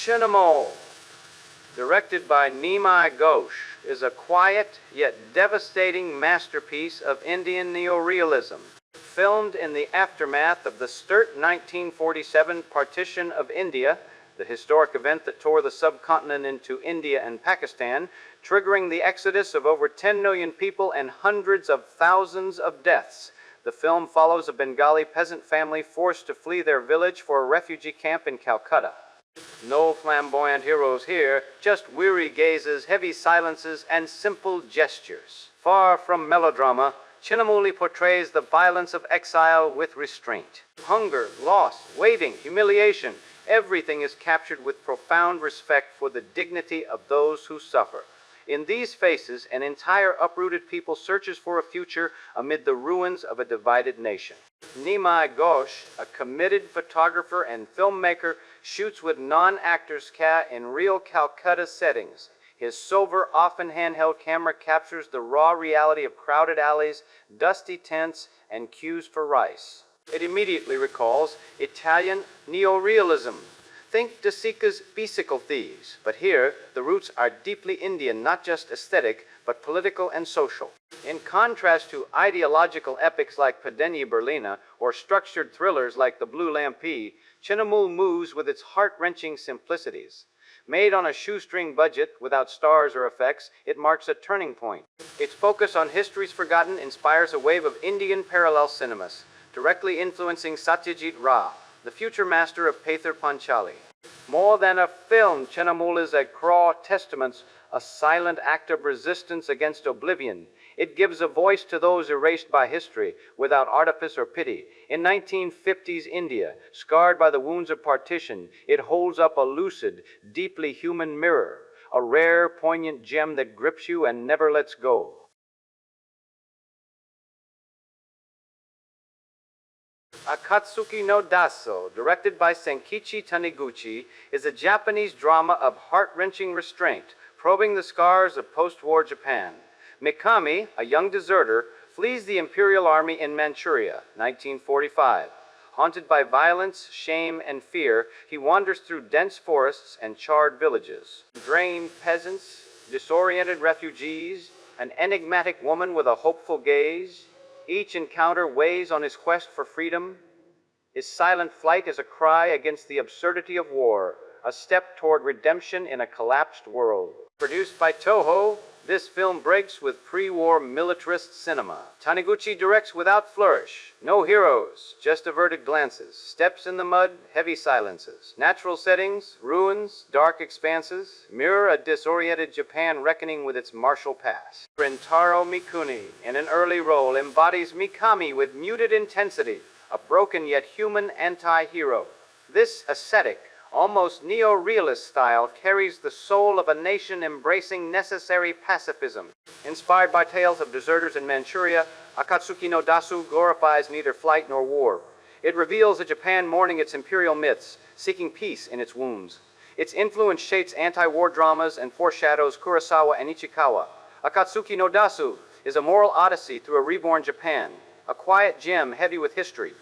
Chinnamul, directed by Nimai Ghosh, is a quiet yet devastating masterpiece of Indian neorealism. Filmed in the aftermath of the sturt 1947 partition of India, the historic event that tore the subcontinent into India and Pakistan, triggering the exodus of over 10 million people and hundreds of thousands of deaths. The film follows a Bengali peasant family forced to flee their village for a refugee camp in Calcutta. No flamboyant heroes here, just weary gazes, heavy silences, and simple gestures. Far from melodrama, Chinnamul portrays the violence of exile with restraint. Hunger, loss, waiting, humiliation, everything is captured with profound respect for the dignity of those who suffer. In these faces, an entire uprooted people searches for a future amid the ruins of a divided nation. Nimai Ghosh, a committed photographer and filmmaker, shoots with non-actors in real Calcutta settings. His silver, often handheld camera captures the raw reality of crowded alleys, dusty tents, and queues for rice. It immediately recalls Italian neorealism. Think Dassō's bicycle thieves, but here the roots are deeply Indian, not just aesthetic, but political and social. In contrast to ideological epics like Padeni Berlina or structured thrillers like The Blue Lampi, Chinnamul moves with its heart-wrenching simplicities. Made on a shoestring budget without stars or effects, it marks a turning point. Its focus on history's forgotten inspires a wave of Indian parallel cinemas, directly influencing Satyajit Ray, the future master of Pather Panchali. More than a film, Chinnamul is a raw testament, a silent act of resistance against oblivion. It gives a voice to those erased by history, without artifice or pity. In 1950s India, scarred by the wounds of partition, it holds up a lucid, deeply human mirror, a rare, poignant gem that grips you and never lets go. Akatsuki no Dassō, directed by Senkichi Taniguchi, is a Japanese drama of heart-wrenching restraint, probing the scars of post-war Japan. Mikami, a young deserter, flees the imperial army in Manchuria, 1945. Haunted by violence, shame, and fear, he wanders through dense forests and charred villages. Drained peasants, disoriented refugees, an enigmatic woman with a hopeful gaze. Each encounter weighs on his quest for freedom. His silent flight is a cry against the absurdity of war, a step toward redemption in a collapsed world. Produced by Toho, this film breaks with pre-war militarist cinema. Taniguchi directs without flourish. No heroes, just averted glances. Steps in the mud, heavy silences. Natural settings, ruins, dark expanses, mirror a disoriented Japan reckoning with its martial past. Rintaro Mikuni, in an early role, embodies Mikami with muted intensity, a broken yet human anti-hero. This ascetic, almost neo-realist style carries the soul of a nation embracing necessary pacifism. Inspired by tales of deserters in Manchuria, Akatsuki no Dassō glorifies neither flight nor war. It reveals a Japan mourning its imperial myths, seeking peace in its wounds. Its influence shapes anti-war dramas and foreshadows Kurosawa and Ichikawa. Akatsuki no Dassō is a moral odyssey through a reborn Japan, a quiet gem heavy with history.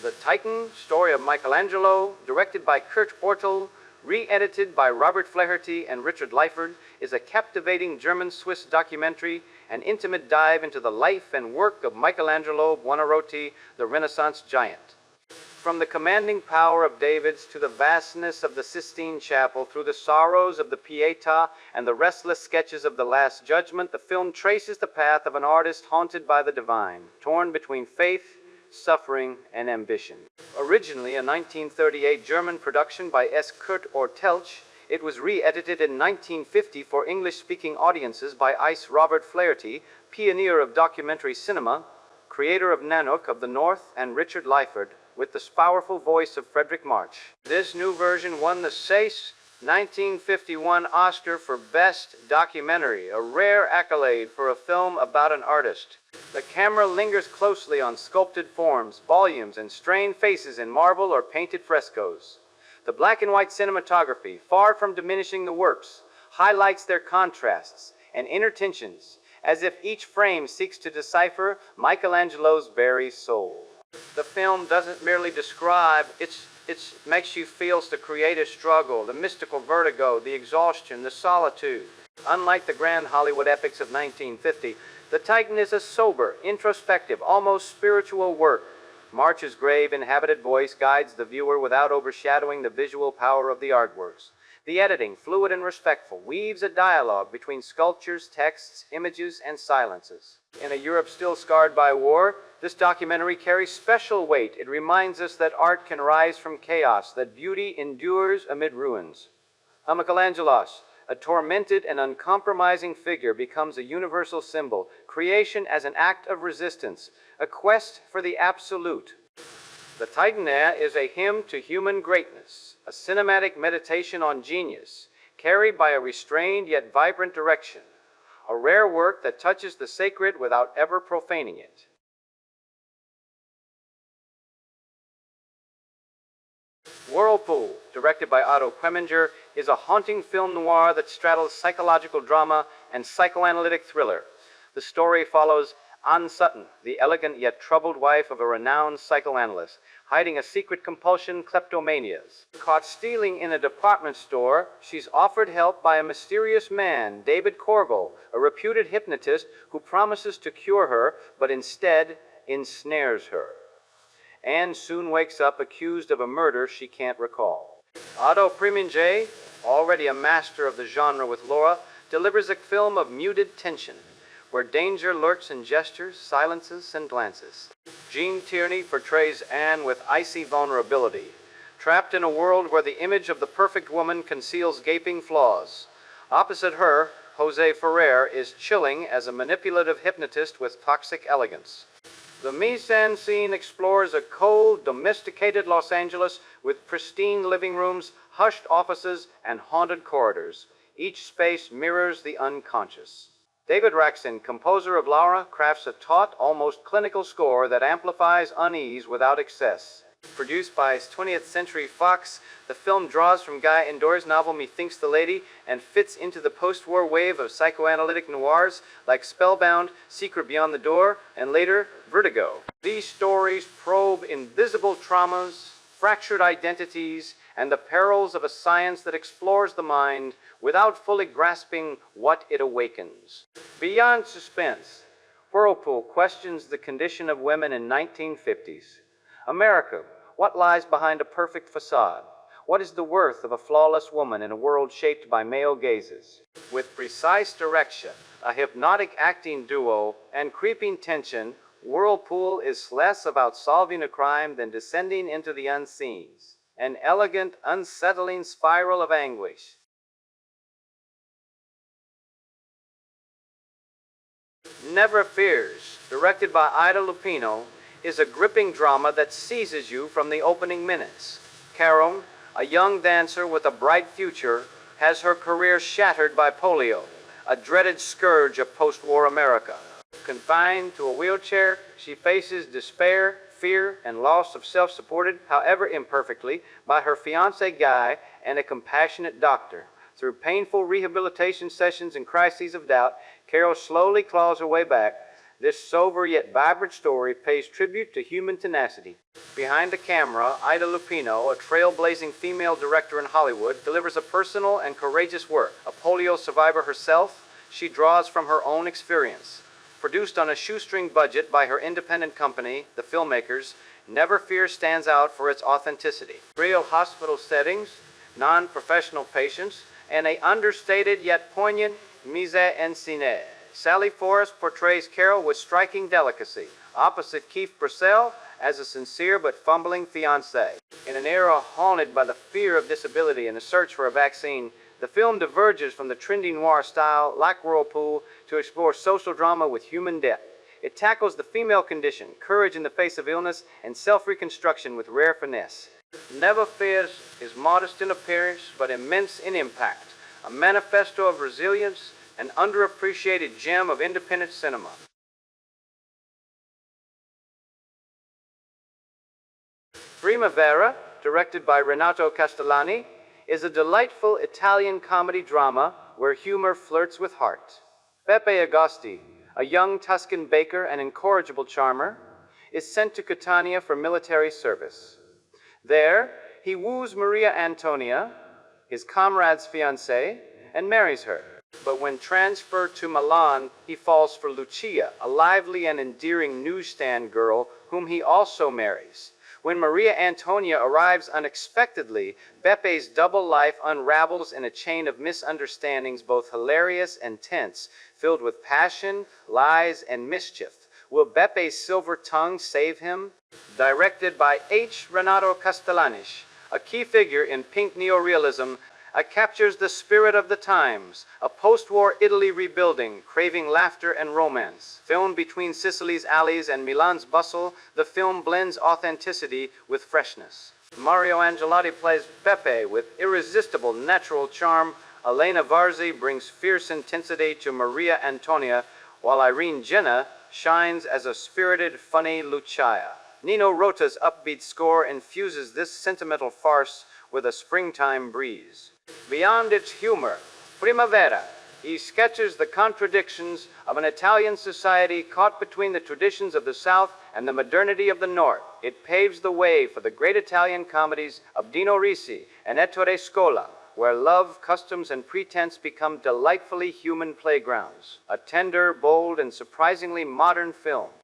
The Titan, story of Michelangelo, directed by Ortl, re-edited by Robert Flaherty and Richard Lyford, is a captivating German-Swiss documentary, an intimate dive into the life and work of Michelangelo Buonarroti, the Renaissance giant. From the commanding power of David's to the vastness of the Sistine Chapel, through the sorrows of the Pietà and the restless sketches of the Last Judgment, the film traces the path of an artist haunted by the divine, torn between faith, suffering, and ambition. Originally a 1938 German production by S. Kurt Ortl, it was re-edited in 1950 for English-speaking audiences by Robert Flaherty, pioneer of documentary cinema, creator of Nanook of the North, and Richard Lyford, with the powerful voice of Frederick March. This new version won the SACE 1951 Oscar for Best Documentary, a rare accolade for a film about an artist. The camera lingers closely on sculpted forms, volumes, and strained faces in marble or painted frescoes. The black and white cinematography, far from diminishing the works, highlights their contrasts and inner tensions, as if each frame seeks to decipher Michelangelo's very soul. The film doesn't merely describe, it makes you feel the creative struggle, the mystical vertigo, the exhaustion, the solitude. Unlike the grand Hollywood epics of 1950, The Titan is a sober, introspective, almost spiritual work. March's grave, inhabited voice guides the viewer without overshadowing the visual power of the artworks. The editing, fluid and respectful, weaves a dialogue between sculptures, texts, images, and silences. In a Europe still scarred by war, this documentary carries special weight. It reminds us that art can rise from chaos, that beauty endures amid ruins. Michelangelo, a tormented and uncompromising figure, becomes a universal symbol, creation as an act of resistance, a quest for the absolute. The Titan is a hymn to human greatness, a cinematic meditation on genius, carried by a restrained yet vibrant direction, a rare work that touches the sacred without ever profaning it. Whirlpool, directed by Otto Preminger, is a haunting film noir that straddles psychological drama and psychoanalytic thriller. The story follows Anne Sutton, the elegant yet troubled wife of a renowned psychoanalyst, hiding a secret compulsion, kleptomanias. Caught stealing in a department store, she's offered help by a mysterious man, David Corville, a reputed hypnotist who promises to cure her, but instead ensnares her. Anne soon wakes up accused of a murder she can't recall. Otto Preminger, already a master of the genre with Laura, delivers a film of muted tension, where danger lurks in gestures, silences, and glances. Tierney portrays Anne with icy vulnerability, trapped in a world where the image of the perfect woman conceals gaping flaws. Opposite her, Jose Ferrer is chilling as a manipulative hypnotist with toxic elegance. The mise-en-scene explores a cold, domesticated Los Angeles with pristine living rooms, hushed offices, and haunted corridors. Each space mirrors the unconscious. David Raksin, composer of Laura, crafts a taut, almost clinical score that amplifies unease without excess. Produced by 20th Century Fox, the film draws from Guy Endor's novel Methinks the Lady and fits into the post-war wave of psychoanalytic noirs like Spellbound, Secret Beyond the Door, and later, Vertigo. These stories probe invisible traumas, fractured identities, and the perils of a science that explores the mind without fully grasping what it awakens. Beyond suspense, Whirlpool questions the condition of women in 1950s. America, what lies behind a perfect facade? What is the worth of a flawless woman in a world shaped by male gazes? With precise direction, a hypnotic acting duo, and creeping tension, Whirlpool is less about solving a crime than descending into the unseen. An elegant, unsettling spiral of anguish. Never Fears, directed by Ida Lupino, is a gripping drama that seizes you from the opening minutes. Carol, a young dancer with a bright future, has her career shattered by polio, a dreaded scourge of post-war America. Confined to a wheelchair, she faces despair, fear, and loss of self, supported, however imperfectly, by her fiancé Guy and a compassionate doctor. Through painful rehabilitation sessions and crises of doubt, Carol slowly claws her way back. This sober yet vibrant story pays tribute to human tenacity. Behind the camera, Ida Lupino, a trailblazing female director in Hollywood, delivers a personal and courageous work. A polio survivor herself, she draws from her own experience. Produced on a shoestring budget by her independent company, The Filmmakers, Never Fear stands out for its authenticity. Real hospital settings, non-professional patients, and an understated yet poignant mise-en-scène. Sally Forrest portrays Carol with striking delicacy, opposite Keith Purcell as a sincere but fumbling fiancé. In an era haunted by the fear of disability and a search for a vaccine, the film diverges from the trendy noir style, like Whirlpool, to explore social drama with human depth. It tackles the female condition, courage in the face of illness, and self-reconstruction with rare finesse. Never Fears is modest in appearance, but immense in impact, a manifesto of resilience, an underappreciated gem of independent cinema. Primavera, directed by Renato Castellani, is a delightful Italian comedy drama where humor flirts with heart. Pepe Agosti, a young Tuscan baker and incorrigible charmer, is sent to Catania for military service. There, he woos Maria Antonia, his comrade's fiancée, and marries her. But when transferred to Milan, he falls for Lucia, a lively and endearing newsstand girl whom he also marries. When Maria Antonia arrives unexpectedly, Beppe's double life unravels in a chain of misunderstandings both hilarious and tense, filled with passion, lies, and mischief. Will Beppe's silver tongue save him? Directed by H. Renato Castellanish, a key figure in pink neorealism, captures the spirit of the times, a post-war Italy rebuilding, craving laughter and romance. Filmed between Sicily's alleys and Milan's bustle, the film blends authenticity with freshness. Mario Angelotti plays Beppe with irresistible natural charm. Elena Varzi brings fierce intensity to Maria Antonia, while Irene Jenna shines as a spirited, funny Lucia. Nino Rota's upbeat score infuses this sentimental farce with a springtime breeze. Beyond its humor, Primavera, he sketches the contradictions of an Italian society caught between the traditions of the South and the modernity of the North. It paves the way for the great Italian comedies of Dino Risi and Ettore Scola, where love, customs, and pretense become delightfully human playgrounds. A tender, bold, and surprisingly modern film.